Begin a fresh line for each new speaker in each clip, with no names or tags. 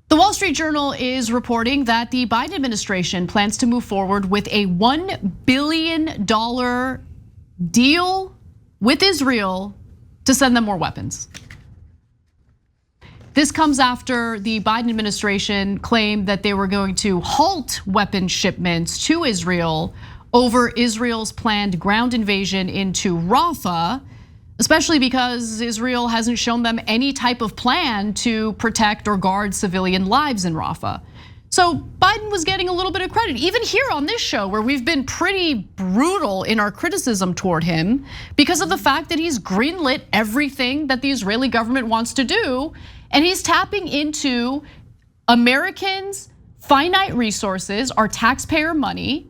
The Wall Street Journal is reporting that the Biden administration plans to move forward with a $1 billion deal with Israel to send them more weapons. This comes after the Biden administration claimed that they were going to halt weapon shipments to Israel over Israel's planned ground invasion into Rafah, especially because Israel hasn't shown them any type of plan to protect or guard civilian lives in Rafah. So Biden was getting a little bit of credit, even here on this show, where we've been pretty brutal in our criticism toward him because of the fact that he's greenlit everything that the Israeli government wants to do. And he's tapping into Americans' finite resources, our taxpayer money,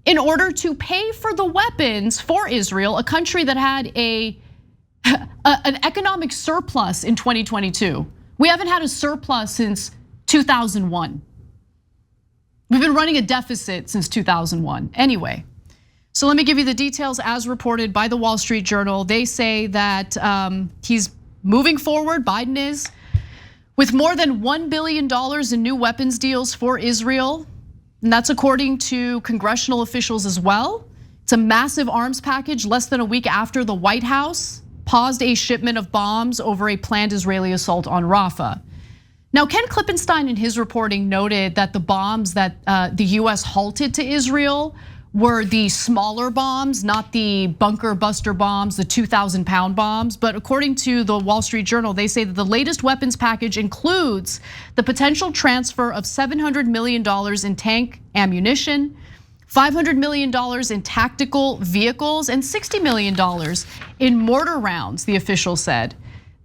in order to pay for the weapons for Israel, a country that had an economic surplus in 2022. We haven't had a surplus since 2001. We've been running a deficit since 2001. Anyway, so let me give you the details as reported by the Wall Street Journal. They say that he's moving forward, Biden is, with more than $1 billion in new weapons deals for Israel. And that's according to congressional officials as well. It's a massive arms package less than a week after the White House paused a shipment of bombs over a planned Israeli assault on Rafah. Now, Ken Klippenstein in his reporting noted that the bombs that the US halted to Israel were the smaller bombs, not the bunker buster bombs, the 2,000-pound bombs. But according to the Wall Street Journal, they say that the latest weapons package includes the potential transfer of $700 million in tank ammunition, $500 million in tactical vehicles, and $60 million in mortar rounds, the official said.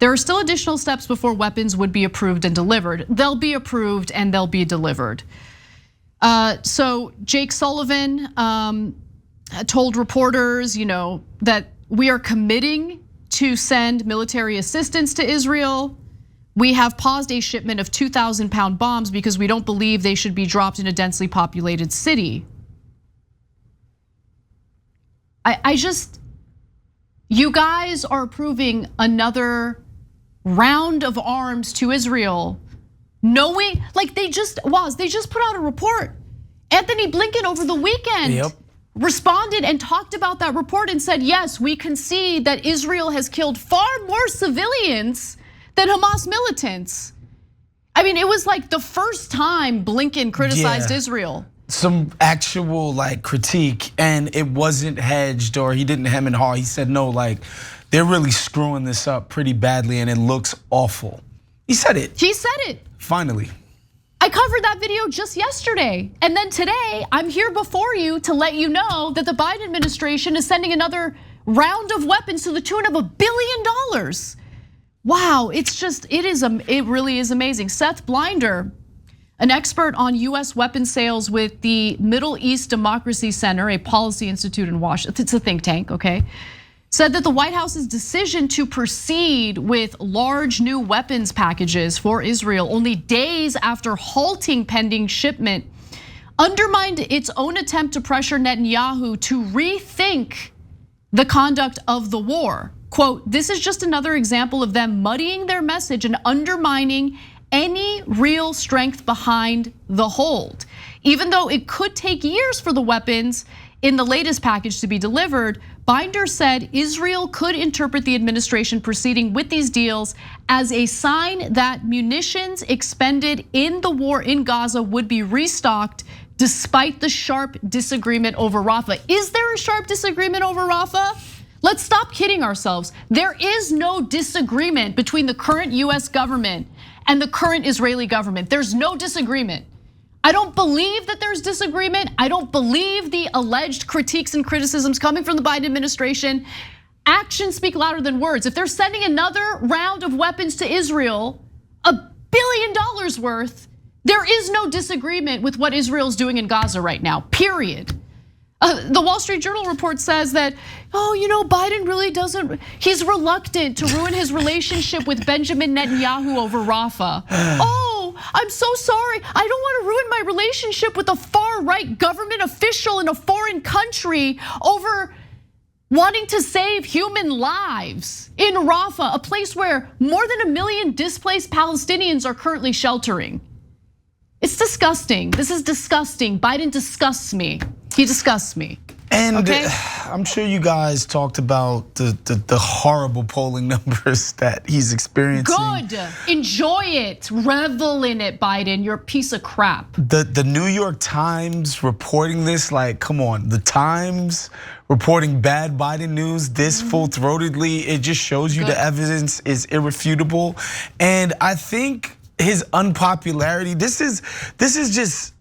There are still additional steps before weapons would be approved and delivered. They'll be approved and they'll be delivered. So Jake Sullivan told reporters, that we are committing to send military assistance to Israel. We have paused a shipment of 2,000-pound bombs because we don't believe they should be dropped in a densely populated city. You guys are approving another round of arms to Israel, knowing, like they just put out a report. Anthony Blinken over the weekend responded and talked about that report and said, yes, we concede that Israel has killed far more civilians than Hamas militants. I mean, it was like the first time Blinken criticized Israel.
Some actual critique, and it wasn't hedged or he didn't hem and haw. He said, no, they're really screwing this up pretty badly and it looks awful. He said it.
He said it.
Finally.
I covered that video just yesterday. And then today, I'm here before you to let you know that the Biden administration is sending another round of weapons to the tune of $1 billion. Wow, it really is amazing. Seth Blinder, an expert on US weapons sales with the Middle East Democracy Center, a policy institute in Washington, it's a think tank, okay? Said that the White House's decision to proceed with large new weapons packages for Israel only days after halting pending shipment undermined its own attempt to pressure Netanyahu to rethink the conduct of the war. Quote, this is just another example of them muddying their message and undermining any real strength behind the hold. Even though it could take years for the weapons in the latest package to be delivered, Binder said Israel could interpret the administration proceeding with these deals as a sign that munitions expended in the war in Gaza would be restocked despite the sharp disagreement over Rafah. Is there a sharp disagreement over Rafah? Let's stop kidding ourselves. There is no disagreement between the current US government and the current Israeli government. There's no disagreement. I don't believe that there's disagreement. I don't believe the alleged critiques and criticisms coming from the Biden administration. Actions speak louder than words. If they're sending another round of weapons to Israel, $1 billion worth, there is no disagreement with what Israel's doing in Gaza right now, period. The Wall Street Journal report says that, Biden really he's reluctant to ruin his relationship with Benjamin Netanyahu over Rafa. I'm so sorry. I don't want to ruin my relationship with a far-right government official in a foreign country over wanting to save human lives in Rafah, a place where more than 1 million displaced Palestinians are currently sheltering. It's disgusting. This is disgusting. Biden disgusts me. He disgusts me.
And
okay?
I'm sure you guys talked about the horrible polling numbers that he's experiencing.
Good, enjoy it, revel in it, Biden, you're a piece of crap.
The New York Times reporting this, like, come on, the Times reporting bad Biden news this full-throatedly, it just shows you the evidence is irrefutable. And I think his unpopularity, this is just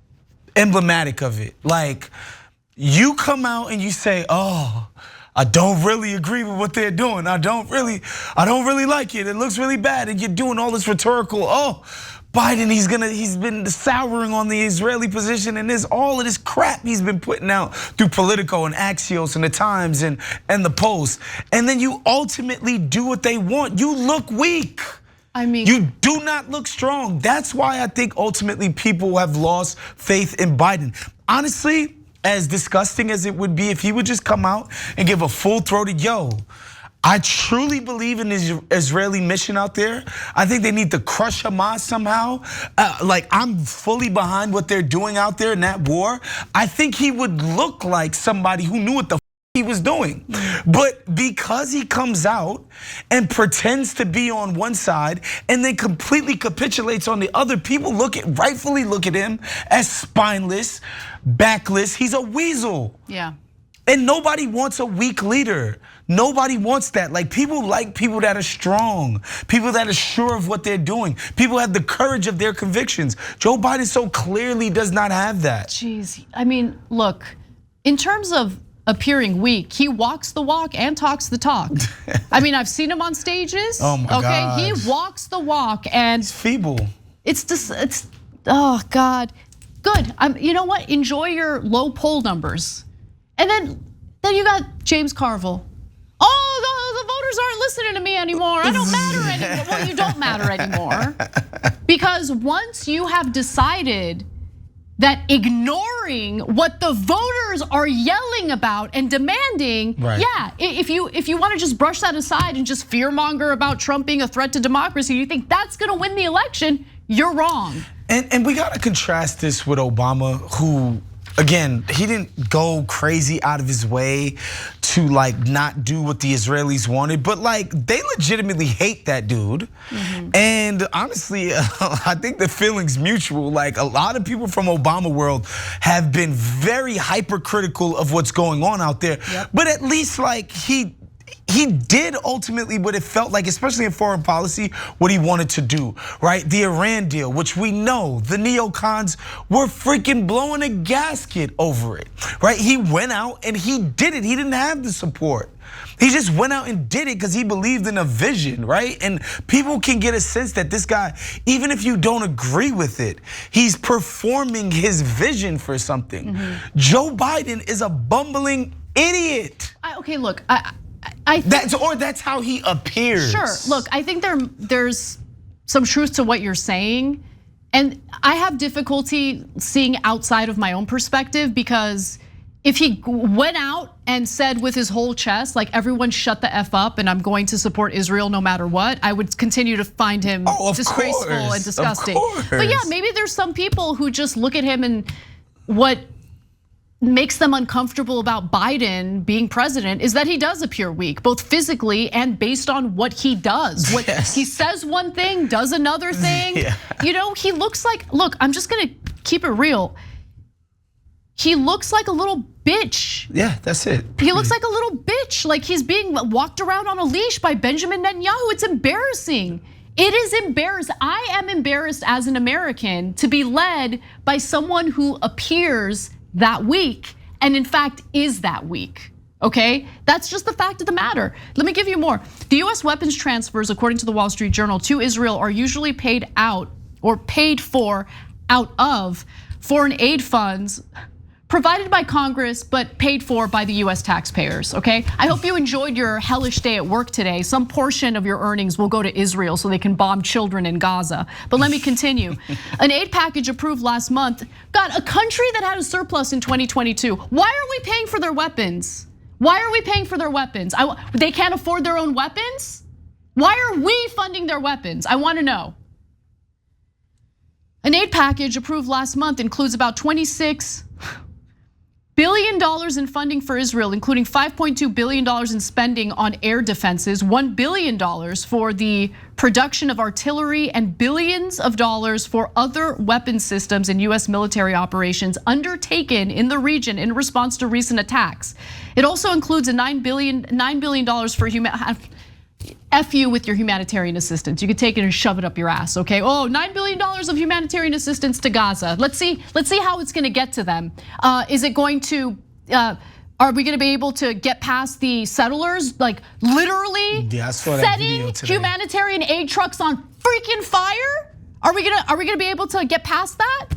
emblematic of it. Like, you come out and you say, oh, I don't really agree with what they're doing. I don't really like it. It looks really bad. And you're doing all this rhetorical, oh, Biden, he's been souring on the Israeli position, and there's all of this crap he's been putting out through Politico and Axios and the Times and the Post. And then you ultimately do what they want. You look weak.
I mean,
you do not look strong. That's why I think ultimately people have lost faith in Biden. Honestly, as disgusting as it would be if he would just come out and give a full-throated, yo, I truly believe in the Israeli mission out there. I think they need to crush Hamas somehow. Like, I'm fully behind what they're doing out there in that war. I think he would look like somebody who knew what the he was doing. But because he comes out and pretends to be on one side and then completely capitulates on the other, people rightfully look at him as spineless, backless. He's a weasel.
Yeah.
And nobody wants a weak leader. Nobody wants that. Like, people like people that are strong, people that are sure of what they're doing, people have the courage of their convictions. Joe Biden so clearly does not have that.
Jeez, I mean, look, in terms of appearing weak, he walks the walk and talks the talk. I mean, I've seen him on stages.
Oh my God.
He walks the walk and
he's feeble.
It's oh God. Good. You know what? Enjoy your low poll numbers. And then you got James Carville. Oh, the voters aren't listening to me anymore. I don't matter anymore. Well, you don't matter anymore. Because once you have decided that ignoring what the voters are yelling about and demanding, yeah, if you want to just brush that aside and just fearmonger about Trump being a threat to democracy, you think that's gonna win the election, you're wrong.
And we gotta contrast this with Obama, who, again, he didn't go crazy out of his way to like not do what the Israelis wanted, but like they legitimately hate that dude. And honestly, I think the feeling's mutual. Like, a lot of people from Obama world have been very hypercritical of what's going on out there. But at least like he did ultimately what it felt like, especially in foreign policy, what he wanted to do, right? The Iran deal, which we know the neocons were freaking blowing a gasket over it, right? He went out and he did it. He didn't have the support. He just went out and did it because he believed in a vision, right? And people can get a sense that this guy, even if you don't agree with it, he's performing his vision for something. Joe Biden is a bumbling idiot.
Okay, look,
that's how he appears.
Sure, look, I think there's some truth to what you're saying. And I have difficulty seeing outside of my own perspective, because if he went out and said with his whole chest, like, everyone shut the F up and I'm going to support Israel no matter what, I would continue to find him disgraceful and disgusting. But yeah, maybe there's some people who just look at him, and what makes them uncomfortable about Biden being president is that he does appear weak, both physically and based on what he does. What he says one thing, does another thing. You know, he looks like, look, I'm just gonna keep it real. He looks like a little bitch.
Yeah, that's it.
He looks like a little bitch, like he's being walked around on a leash by Benjamin Netanyahu. It's embarrassing. It is embarrassing. I am embarrassed as an American to be led by someone who appears that weak, and in fact is that weak, okay? That's just the fact of the matter. Let me give you more. The US weapons transfers, according to the Wall Street Journal, to Israel are usually paid out or paid for out of foreign aid funds provided by Congress, but paid for by the US taxpayers, okay? I hope you enjoyed your hellish day at work today. Some portion of your earnings will go to Israel so they can bomb children in Gaza. But let me continue. An aid package approved last month got a country that had a surplus in 2022. Why are we paying for their weapons? Why are we paying for their weapons? They can't afford their own weapons? Why are we funding their weapons? I wanna know. An aid package approved last month includes about $26 billion in funding for Israel, including $5.2 billion in spending on air defenses, $1 billion for the production of artillery, and billions of dollars for other weapon systems and US military operations undertaken in the region in response to recent attacks. It also includes a $9 billion for F you with your humanitarian assistance. You could take it and shove it up your ass, okay? Oh, $9 billion of humanitarian assistance to Gaza. Let's see how it's gonna get to them. Is it going to, are we gonna be able to get past the settlers? Like literally setting humanitarian aid trucks on freaking fire? Are we gonna be able to get past that?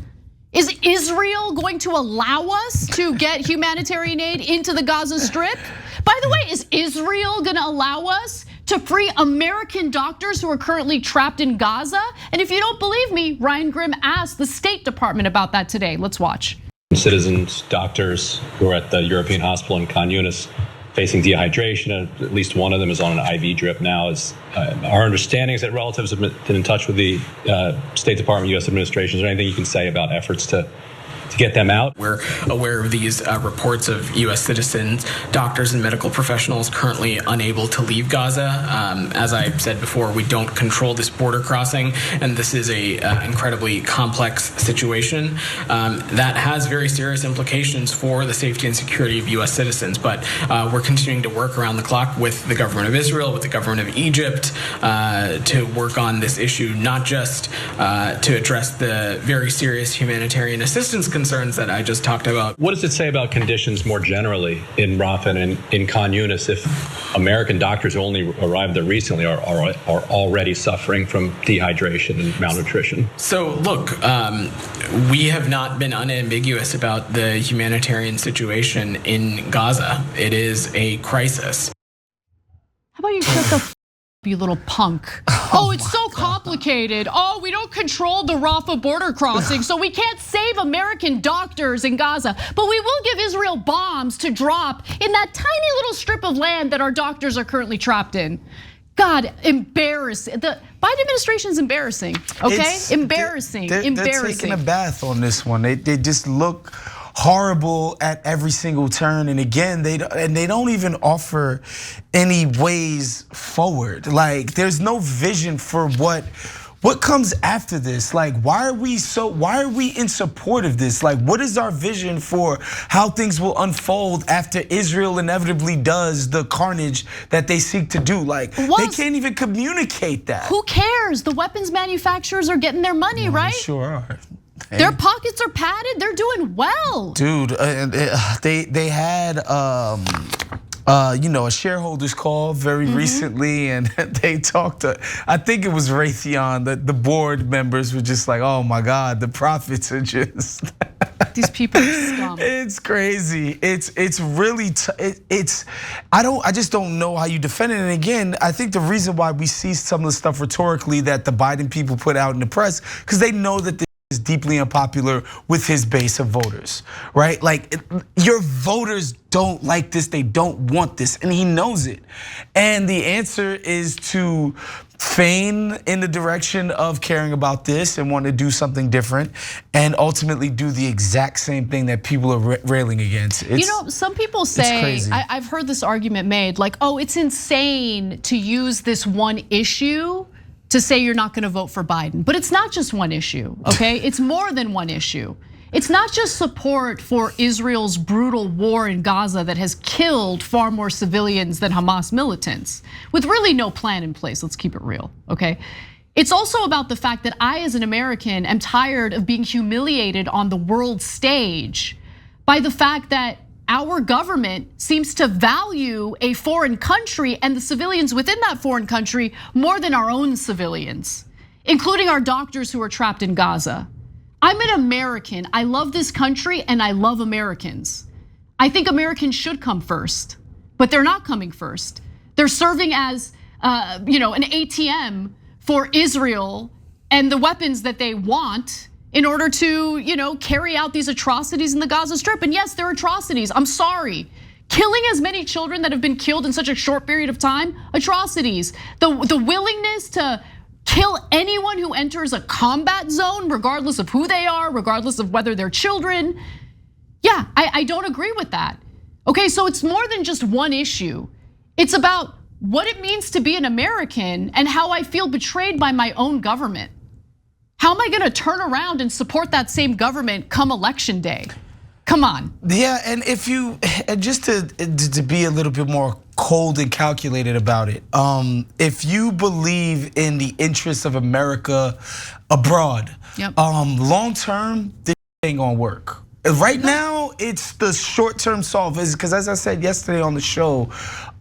Is Israel going to allow us to get humanitarian aid into the Gaza Strip? By the way, is Israel gonna allow us to free American doctors who are currently trapped in Gaza? And if you don't believe me, Ryan Grimm asked the State Department about that today. Let's watch.
Citizens, doctors who are at the European hospital in Khan Yunis facing dehydration. At least one of them is on an IV drip now. Our understanding is that relatives have been in touch with the State Department, US administration. Is there anything you can say about efforts to get them out?
We're aware of these reports of US citizens, doctors, and medical professionals currently unable to leave Gaza. As I said before, we don't control this border crossing, and this is a incredibly complex situation that has very serious implications for the safety and security of US citizens. But we're continuing to work around the clock with the government of Israel, with the government of Egypt, to work on this issue, not just to address the very serious humanitarian assistance concerns that I just talked about.
What does it say about conditions more generally in Rafah and in Khan Yunis if American doctors who only arrived there recently are already suffering from dehydration and malnutrition?
So look, we have not been unambiguous about the humanitarian situation in Gaza. It is a crisis.
How about you shut the you little punk? Oh, it's so complicated. Oh, we don't control the Rafah border crossing, so we can't save American doctors in Gaza. But we will give Israel bombs to drop in that tiny little strip of land that our doctors are currently trapped in. God, embarrassing. The Biden administration is embarrassing, okay? Embarrassing.
They're taking a bath on this one. They just look horrible at every single turn, and again, they don't even offer any ways forward. Like there's no vision for what comes after this. Like why are we in support of this? Like what is our vision for how things will unfold after Israel inevitably does the carnage that they seek to do? Like they can't even communicate that.
Who cares? The weapons manufacturers are getting their money, right?
They sure are.
Their pockets are padded. They're doing well,
dude. They had a shareholders call very recently, and they talked to, I think it was Raytheon, that the board members were just like, oh my God, the profits are just
these people are scum.
It's crazy. It's really I just don't know how you defend it. And again, I think the reason why we see some of the stuff rhetorically that the Biden people put out in the press, because they know that is deeply unpopular with his base of voters, right? Like your voters don't like this, they don't want this, and he knows it. And the answer is to feign in the direction of caring about this and want to do something different, and ultimately do the exact same thing that people are railing against.
Some people say, I've heard this argument made, like, oh, it's insane to use this one issue to say you're not gonna vote for Biden. But it's not just one issue, okay? It's more than one issue. It's not just support for Israel's brutal war in Gaza that has killed far more civilians than Hamas militants, with really no plan in place, let's keep it real, okay? It's also about the fact that I, as an American, am tired of being humiliated on the world stage by the fact that our government seems to value a foreign country and the civilians within that foreign country more than our own civilians, including our doctors who are trapped in Gaza. I'm an American. I love this country and I love Americans. I think Americans should come first, but they're not coming first. They're serving as an ATM for Israel and the weapons that they want in order to carry out these atrocities in the Gaza Strip. And yes, they're atrocities, I'm sorry. Killing as many children that have been killed in such a short period of time, atrocities. The willingness to kill anyone who enters a combat zone, regardless of who they are, regardless of whether they're children. Yeah, I don't agree with that. Okay, so it's more than just one issue. It's about what it means to be an American and how I feel betrayed by my own government. How am I gonna turn around and support that same government come election day? Come on.
Yeah, and if you, just to be a little bit more cold and calculated about it, if you believe in the interests of America abroad, long term, this ain't gonna work. Right now, it's the short-term solve, because as I said yesterday on the show,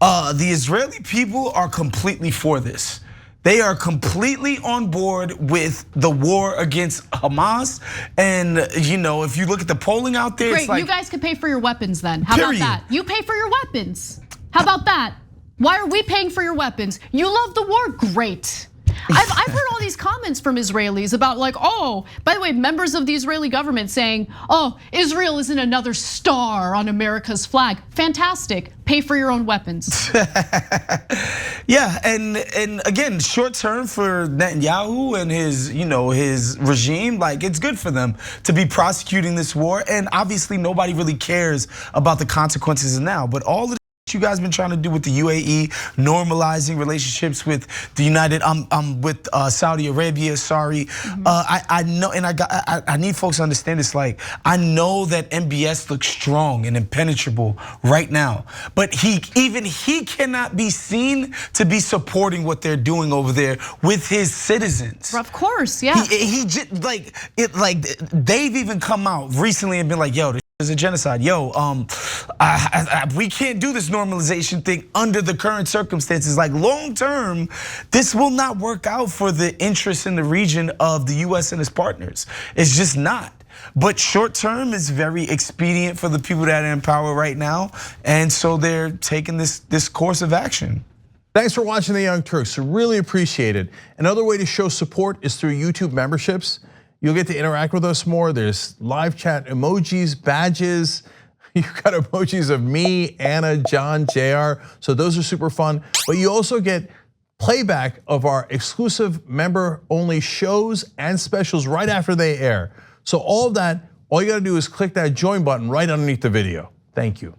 the Israeli people are completely for this. They are completely on board with the war against Hamas, and if you look at the polling out there,
great.
It's like,
you guys could pay for your weapons then. How about that? You pay for your weapons. How about that? Why are we paying for your weapons? You love the war, great. I've heard all these comments from Israelis about like, oh, by the way, members of the Israeli government saying, oh, Israel isn't another star on America's flag. Fantastic, pay for your own weapons.
Yeah, and again, short term for Netanyahu and his regime, like it's good for them to be prosecuting this war, and obviously nobody really cares about the consequences now, but all of you guys been trying to do with the UAE, normalizing relationships with the with Saudi Arabia. Sorry, I know, and I need folks to understand this. Like, I know that MBS looks strong and impenetrable right now, but even he cannot be seen to be supporting what they're doing over there with his citizens.
Of course, yeah.
He just like they've even come out recently and been like, yo, is a genocide. Yo, we can't do this normalization thing under the current circumstances. Like long term, this will not work out for the interests in the region of the US and its partners. It's just not. But short term is very expedient for the people that are in power right now. And so they're taking this course of action.
Thanks for watching The Young Turks, really appreciate it. Another way to show support is through YouTube memberships. You'll get to interact with us more. There's live chat emojis, badges. You've got emojis of me, Anna, John, JR. So those are super fun. But you also get playback of our exclusive member-only shows and specials right after they air. So all of that, all you gotta do is click that join button right underneath the video. Thank you.